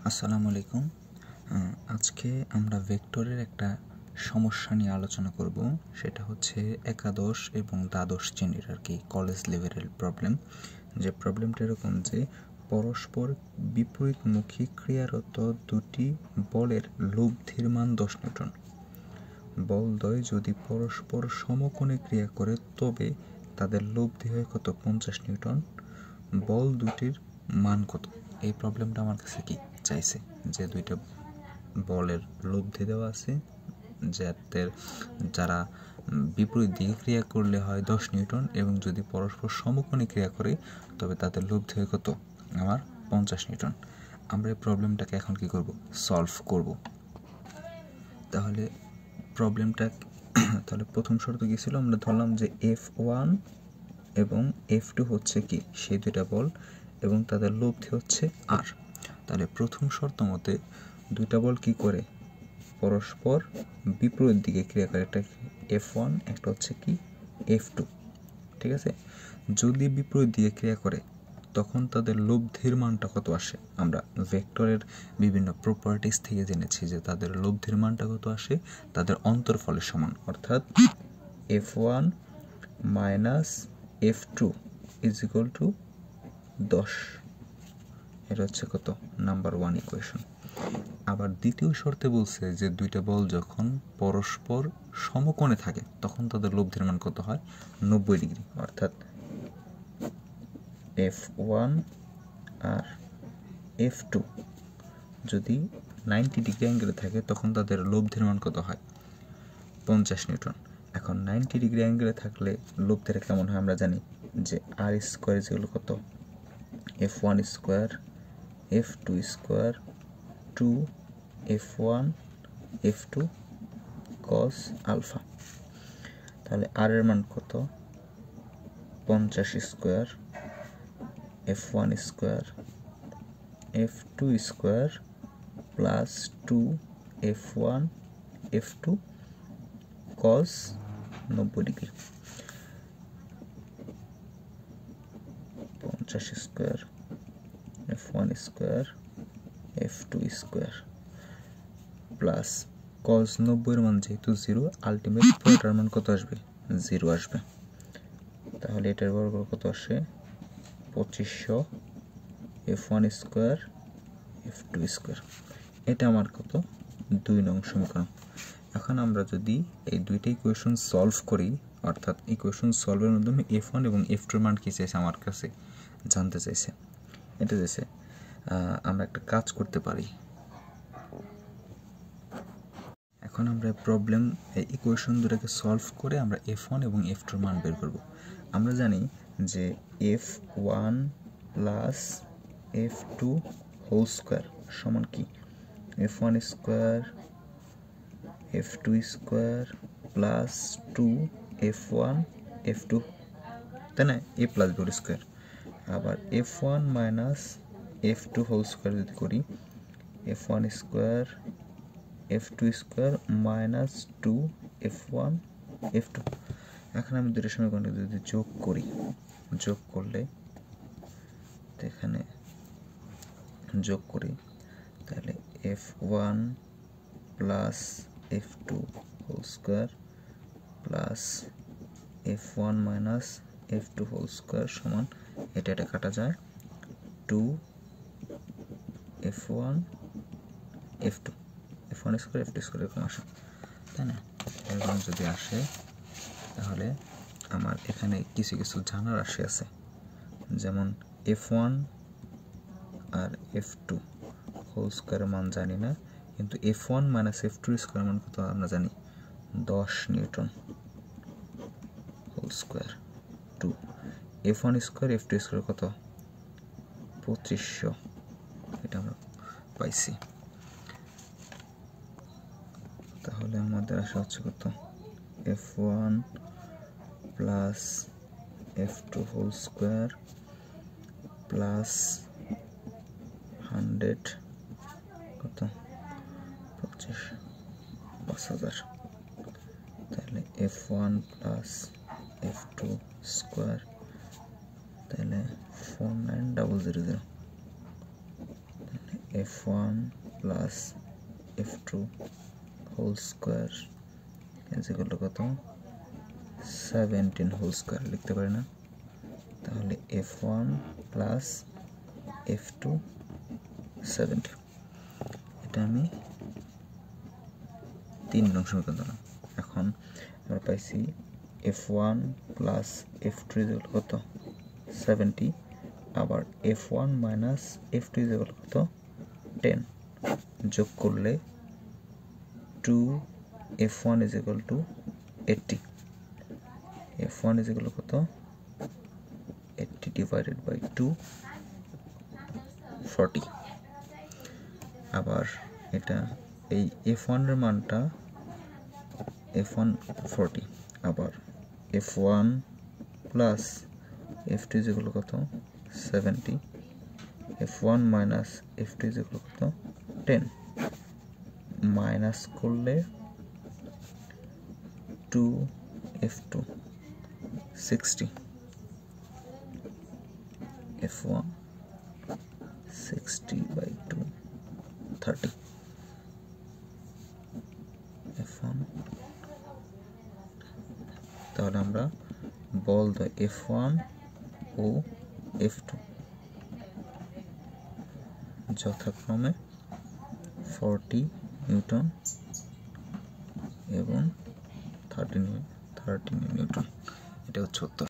আসসালামু আলাইকুম। আজকে আমরা ভেক্টরের একটা সমস্যা নিয়ে আলোচনা করব। সেটা হচ্ছে একাদশ এবং দ্বাদশ শ্রেণীর আর কি কলেজ লেভেলের প্রবলেম। যে প্রবলেমটা এরকম যে পরস্পর বিপরীতমুখী ক্রিয়ারত দুটি বলের লব্ধির মান 10 নিউটন। বলদ্বয় যদি পরস্পর সমকোণে ক্রিয়া করে তবে তাদের লব্ধি হয় কত? 50 নিউটন। বল দুটির মান কত? এই প্রবলেমটা আমার কাছে কি চাইছে যে দুইটা বলের লব্ধি দেওয়া আছে, যারা বিপরীত দিকে ক্রিয়া করলে হয় 10 নিউটন এবং যদি পরস্পর সমকোণে ক্রিয়া করে তবে তাদের লব্ধি হয় কত? আমার 50 নিউটন। আমরা এই প্রবলেমটাকে এখন কি করব? সলভ করব। তাহলে প্রথম শর্ত কি ছিল? আমরা ধরলাম যে F1 এবং F2 হচ্ছে কি সেই দুইটা বল এবং তাদের লব্ধি হচ্ছে R। তাহলে প্রথম শর্ত মতে দুইটা বল কি করে? পরস্পর বিপরীত দিকে ক্রিয়া করে। একটা F1, একটা হচ্ছে কি F2। ঠিক আছে, যদি বিপরীত দিকে ক্রিয়া করে তখন তাদের লব্ধির মানটা কত আসে? আমরা ভেক্টরের বিভিন্ন প্রপার্টিস থেকে জেনেছি যে তাদের লব্ধির মানটা কত আসে? তাদের অন্তরফলের সমান, অর্থাৎ F1 minus F2 is equal two 10। এটা হচ্ছে কত? Number 1 equation. আবার দ্বিতীয় শর্তে বলছে যে দুইটা বল যখন পরস্পর সমকোণে থাকে তখন তাদের লব্ধির মান কত হয়? 90 ডিগ্রি। অর্থাৎ F1 আর F2 যদি 90 ডিগ্রি অ্যাঙ্গেলে থাকে তখন তাদের লব্ধির মান কত হয়? 50 নিউটন। এখন 90 ডিগ্রি অ্যাঙ্গেলে থাকলে লব্ধিটা কেমন হয় আমরা জানি যে আর স্কোয়ার যেগুলো কত? F1 square F2 square 2 F1 F2 cos alpha. তাহলে আর এর মান কত? 50 square F1 square F2 square plus 2 F1 F2 cos 90 degree. 50 square F1 square F2 square plus cos 90 এর মান যেহেতু 0, আলটিমেট পুরোটার মান কত আসবে? 0 আসবে। তাহলে এটার বর্গ কত আসে? 2500 F1 স্কোয়ার F2 স্কোয়ার। এটা আমার কত? 2 নং সমীকরণ। এখন আমরা যদি এই দুইটা ইকুয়েশন সলভ করি, অর্থাৎ ইকুয়েশন সলভের মাধ্যমে F1 এবং F2 এর মান কি চাইছে আমার কাছে জানতে চাইছে। এটা চাইছে আমরা একটা কাজ করতে পারি। এখন আমরা প্রবলেম এই ইকুয়েশন দুটাকে সলভ করে আমরা F1 এবং F2 এর মান বের করব। আমরা জানি যে F1 plus F2 whole square সমান কি? F1 square F2 square plus 2 F1 F2, তাই না? A plus B square. আবার F1 minus F2 whole square যদি করি, F1 square F2 square minus 2 F1 F2। এখন আমি দুটো সমীকরণ যদি যোগ করলে এখানে যোগ করি তাহলে F1 plus F2 whole square plus F1 minus F2 whole square সমান এটা কাটা যায় 2 F1 F2 F1 square F2 square এরকম আসে, তাই না? এরকম যদি আসে তাহলে আমার এখানে কিছু কিছু জানার রাশি আছে, যেমন F1 আর F2 হোল স্কোয়ারের মান জানি না, কিন্তু F1 মাইনাস F2 স্কোয়ার মান কত আমরা জানি? 10 newton whole square 2 F1 square F2 square কত? 2500। এটা আমরা পাইছি। তাহলে আমাদের আসা হচ্ছে কত? F1 plus F2 whole square plus 100 কত? 5000। তাহলে F1 প্লাস F2 স্কোয়ার তাহলে 49000। F1 plus F2 whole square is equal to কত 17 হোল স্কোয়ার লিখতে পারি না? তাহলে F1 প্লাস F2 17, এটা আমি 3 নং সমীকরণ দিলাম। এখন আমরা পাইছি F1 প্লাস F2 ইকুয়াল কত 70, আবার F1 মাইনাস F2 ইকুয়াল কত 10, যোগ করলে 2 F1 is equal two 80, F1 is equal কত 80 ডিভাইডেড বাই 2 40। আবার এটা এই F1 এর মানটা F1 40, আবার F1 plus F2 is equal কত 70, F1 minus F2 is equal কত 10, মাইনাস করলে 2 F2 60, F1 60 by 2 30, F1। তাহলে আমরা বল দ্য F1 ও F2 যথাক্রমে 40 নিউটন এবং 30 নিউটন, এটা হচ্ছে উত্তর।